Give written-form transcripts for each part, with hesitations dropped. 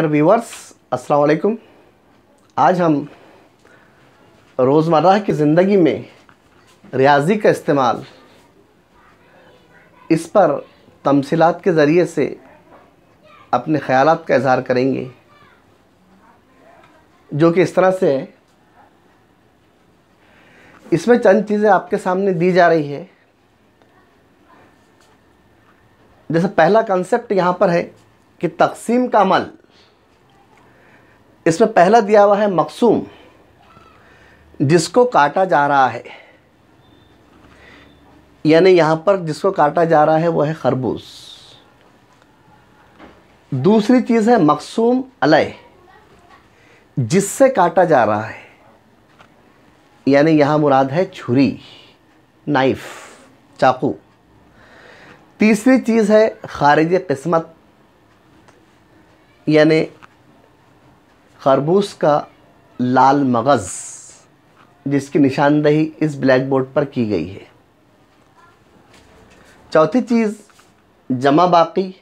Viewers, अस्सलाम वालेकुम। आज हम रोज़मर्रा की ज़िंदगी में रियाज़ी का इस्तेमाल, इस पर तमसीलात के ज़रिए से अपने ख़यालात का इज़हार करेंगे, जो कि इस तरह से है। इसमें चंद चीज़ें आपके सामने दी जा रही है। जैसे पहला कंसेप्ट यहाँ पर है कि तक़सीम का अमल। इसमें पहला दिया हुआ है मक़सूम, जिसको काटा जा रहा है, यानी यहाँ पर जिसको काटा जा रहा है वो है खरबूज। दूसरी चीज़ है मक़सूम अलैह, जिससे काटा जा रहा है, यानी यहाँ मुराद है छुरी, नाइफ, चाकू। तीसरी चीज़ है खारिज किस्मत, यानी खरबूज का लाल मगज़, जिसकी निशानदही इस ब्लैक बोर्ड पर की गई है। चौथी चीज़ जमा बाकी,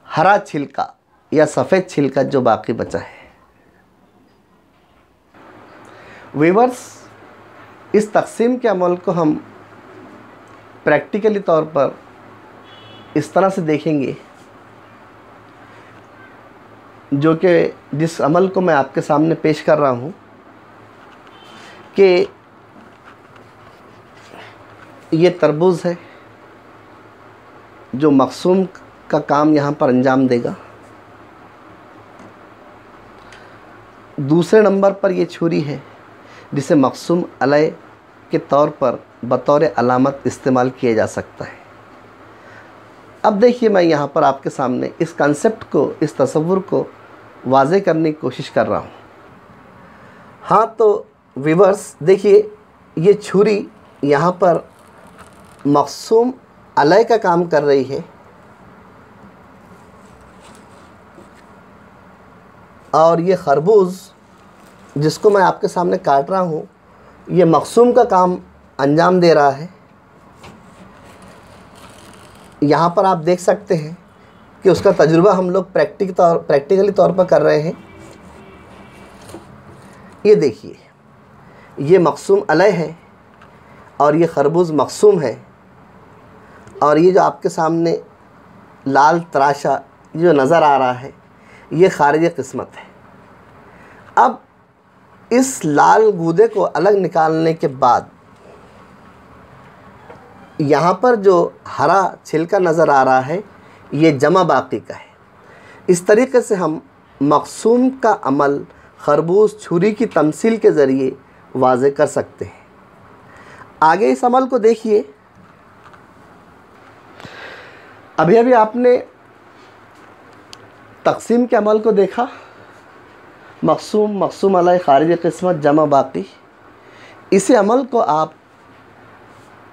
हरा छिलका या सफ़ेद छिलका जो बाकी बचा है। व्यूअर्स, इस तक़सीम के अमल को हम प्रैक्टिकली तौर पर इस तरह से देखेंगे, जो कि जिस अमल को मैं आपके सामने पेश कर रहा हूँ कि ये तरबूज है जो मक़सूम का काम यहाँ पर अंजाम देगा। दूसरे नंबर पर ये छुरी है जिसे मक़सूम अलैह के तौर पर बतौर अलामत इस्तेमाल किया जा सकता है। अब देखिए, मैं यहाँ पर आपके सामने इस कंसेप्ट को, इस तसव्वुर को वाज़े करने की कोशिश कर रहा हूँ। हाँ, तो व्यूअर्स देखिए, ये छुरी यहाँ पर मक़सूम अलैह का काम कर रही है, और ये खरबूज जिसको मैं आपके सामने काट रहा हूँ, ये मक़सूम का काम अंजाम दे रहा है। यहाँ पर आप देख सकते हैं कि उसका तजुर्बा हम लोग प्रैक्टिकली तौर पर कर रहे हैं। ये देखिए, ये मक़सूम अलैह है और ये खरबूज मक़सूम है, और ये जो आपके सामने लाल तराशा जो नज़र आ रहा है, ये खारिज किस्मत है। अब इस लाल गूदे को अलग निकालने के बाद यहाँ पर जो हरा छिलका नज़र आ रहा है, ये जमा बाकी का है। इस तरीके से हम मक़सूम का अमल खरबूज छुरी की तमसील के ज़रिए वाज़े कर सकते हैं। आगे इस अमल को देखिए। अभी आपने तक़सीम के अमल को देखा, मक़सूम, मक़सूम अलैह, खारिज किस्मत, जमा बाकी। इसी अमल को आप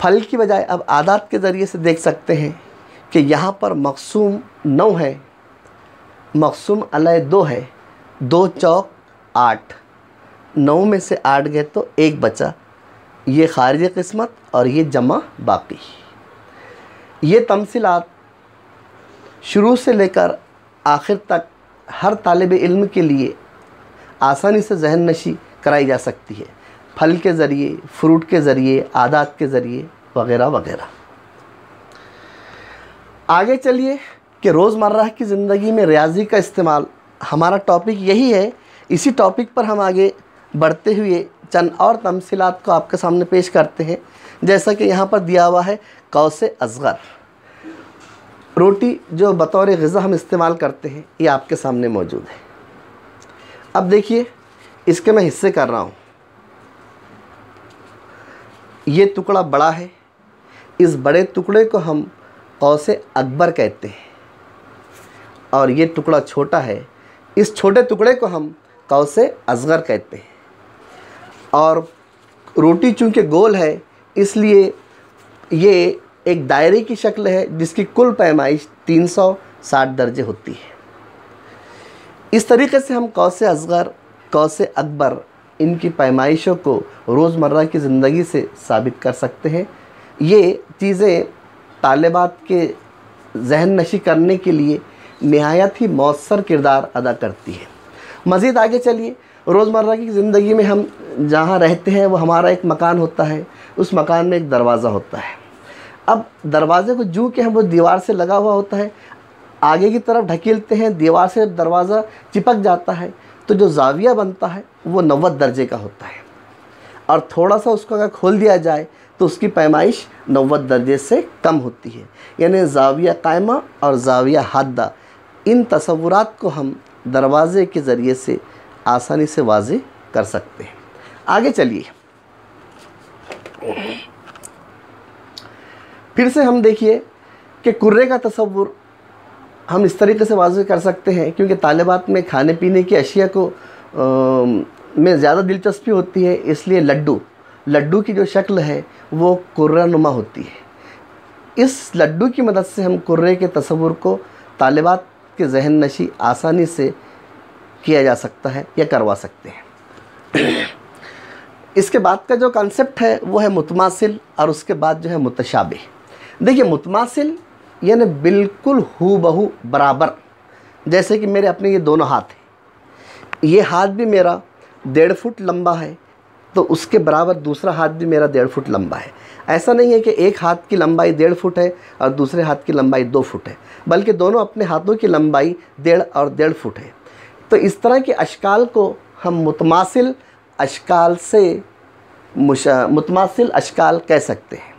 फल की बजाय अब आदात के ज़रिए से देख सकते हैं कि यहाँ पर मक़सूम 9 है, मक़सूम अलैह 2 है, 2 चौक 8, 9 में से 8 गए तो 1 बचा। ये खारिज किस्मत और ये जमा बाकी। ये तमसीलात शुरू से लेकर आखिर तक हर तालिब इल्म के लिए आसानी से जहन नशी कराई जा सकती है, फल के ज़रिए, फ्रूट के ज़रिए, आदात के ज़रिए, वग़ैरह वग़ैरह। आगे चलिए कि रोज़मर्रा की ज़िंदगी में रियाज़ी का इस्तेमाल, हमारा टॉपिक यही है। इसी टॉपिक पर हम आगे बढ़ते हुए चंद और तमसीलात को आपके सामने पेश करते हैं। जैसा कि यहाँ पर दिया हुआ है कौसे असग़र, रोटी जो बतौर ग़िज़ा हम इस्तेमाल करते हैं, ये आपके सामने मौजूद है। अब देखिए, इसके मैं हिस्से कर रहा हूँ। ये टुकड़ा बड़ा है, इस बड़े टुकड़े को हम कौसे अकबर कहते हैं, और ये टुकड़ा छोटा है, इस छोटे टुकड़े को हम कौसे असग़र कहते हैं। और रोटी चूँकि गोल है, इसलिए ये एक दायरे की शक्ल है जिसकी कुल पैमाइश 360 दर्जे होती है। इस तरीके से हम कौसे असग़र, कौसे अकबर, इनकी पैमाइशों को रोज़मर्रा की ज़िंदगी से साबित कर सकते हैं। ये चीज़ें तालिबात के जहन नशी करने के लिए नहायत ही मौसर किरदार अदा करती है। मज़ीद आगे चलिए, रोज़मर्रा की ज़िंदगी में हम जहाँ रहते हैं वो हमारा एक मकान होता है, उस मकान में एक दरवाज़ा होता है। अब दरवाज़े को जूँ के हम वो दीवार से लगा हुआ होता है, आगे की तरफ ढकेलते हैं, दीवार से दरवाज़ा चिपक जाता है, तो जो ज़ाविया बनता है वो 90 दर्जे का होता है। और थोड़ा सा उसको अगर खोल दिया जाए तो उसकी पैमाइश 90 दर्जे से कम होती है। यानी ज़ाविया कायमा और ज़ाविया हादा, इन तसव्वुरात को हम दरवाज़े के ज़रिए से आसानी से वाज़े कर सकते हैं। आगे चलिए, फिर से हम देखिए कि कुर्रे का तसव्वुर हम इस तरीके से वाज़े कर सकते हैं, क्योंकि तालिबात में खाने पीने की अशिया को में ज़्यादा दिलचस्पी होती है, इसलिए लड्डू की जो शक्ल है वो कुर्रा नुमा होती है। इस लड्डू की मदद से हम कुर्रे के तसव्वुर को तालिबात के जहन नशी आसानी से किया जा सकता है या करवा सकते हैं। इसके बाद का जो कॉन्सेप्ट है वो है मुतमासिल, और उसके बाद जो है मुतशाबिह। देखिए, मुतमासिल यानी बिल्कुल हूबहू बराबर, जैसे कि मेरे अपने ये दोनों हाथ हैं, ये हाथ भी मेरा 1.5 फुट लंबा है तो उसके बराबर दूसरा हाथ भी मेरा 1.5 फुट लंबा है। ऐसा नहीं है कि एक हाथ की लंबाई 1.5 फुट है और दूसरे हाथ की लंबाई 2 फुट है, बल्कि दोनों अपने हाथों की लंबाई 1.5 और 1.5 फुट है। तो इस तरह के अशकाल को हम मुतमासिल अशकाल कह सकते हैं।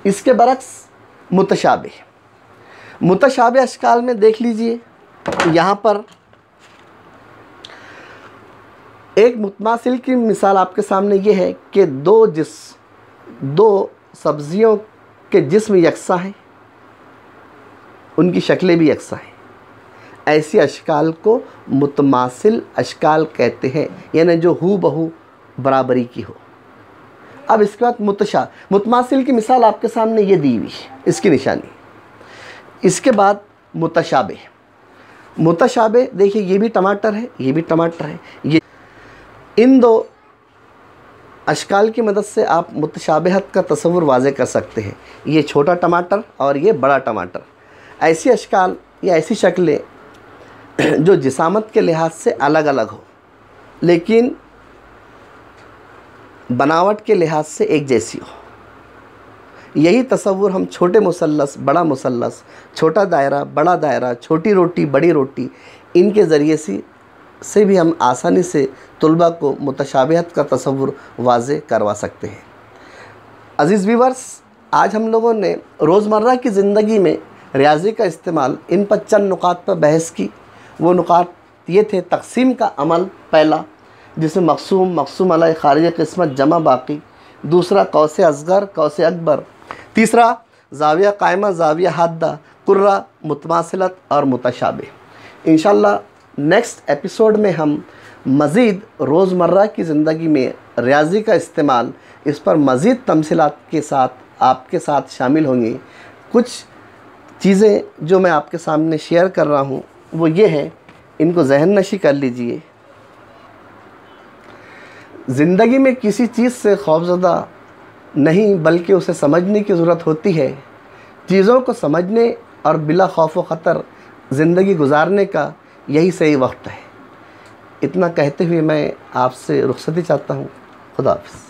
इसके बरक्स मुतशाबिह अशकाल में देख लीजिए, यहाँ पर एक मुतमासिल की मिसाल आपके सामने ये है कि दो सब्जियों के जिस्म यकसा हैं, उनकी शक्लें भी यकसा हैं। ऐसी अशकाल को मुतमासिल अशकाल कहते हैं, यानी जो हू बहू बराबरी की हो। अब इसके बाद मुतमासिल की मिसाल आपके सामने ये दी हुई है, इसकी निशानी। इसके बाद मुतशाबिह देखिए, ये भी टमाटर है, ये भी टमाटर है। ये इन दो अशकाल की मदद से आप मुतशाबिहत का तसव्वुर वाज़े कर सकते हैं। ये छोटा टमाटर और ये बड़ा टमाटर, ऐसी अशकाल या ऐसी शक्लें जो जिसामत के लिहाज से अलग अलग हो लेकिन बनावट के लिहाज से एक जैसी हो। यही तसव्वुर हम छोटे मुसल्लस, बड़ा मुसल्लस, छोटा दायरा, बड़ा दायरा, छोटी रोटी, बड़ी रोटी, इनके ज़रिए से भी हम आसानी से तुलबा को मुतशाबिहत का तसव्वुर वाज़े करवा सकते हैं। अज़ीज़ व्यूअर्स, आज हम लोगों ने रोज़मर्रा की ज़िंदगी में रियाज़ी का इस्तेमाल, इन पर चंद नुकात पर बहस की। वो नुकात ये थे: तकसीम का अमल पहला, जिसमें मक़सूम अलैह खारिज क़िस्मत जमा बाकी, दूसरा कौसे असग़र कौसे अकबर, तीसरा ज़ाविया कायमा ज़ाविया हादा, कुर्रा, मुतमासिलत और मुतशाबिह। इंशाअल्लाह नेक्स्ट एपिसोड में हम मज़ीद रोज़मर्रा की ज़िंदगी में रियाज़ी का इस्तेमाल, इस पर मज़ीद तमसीलात के साथ आपके साथ शामिल होंगे। कुछ चीज़ें जो मैं आपके सामने शेयर कर रहा हूँ वो ये है, इनको जहन नशी कर लीजिए। ज़िंदगी में किसी चीज़ से खौफज़दा नहीं, बल्कि उसे समझने की ज़रूरत होती है। चीज़ों को समझने और बिला खौफ व ख़तर ज़िंदगी गुजारने का यही सही वक्त है। इतना कहते हुए मैं आपसे रुखसती चाहता हूँ। खुदा हाफ़िज़।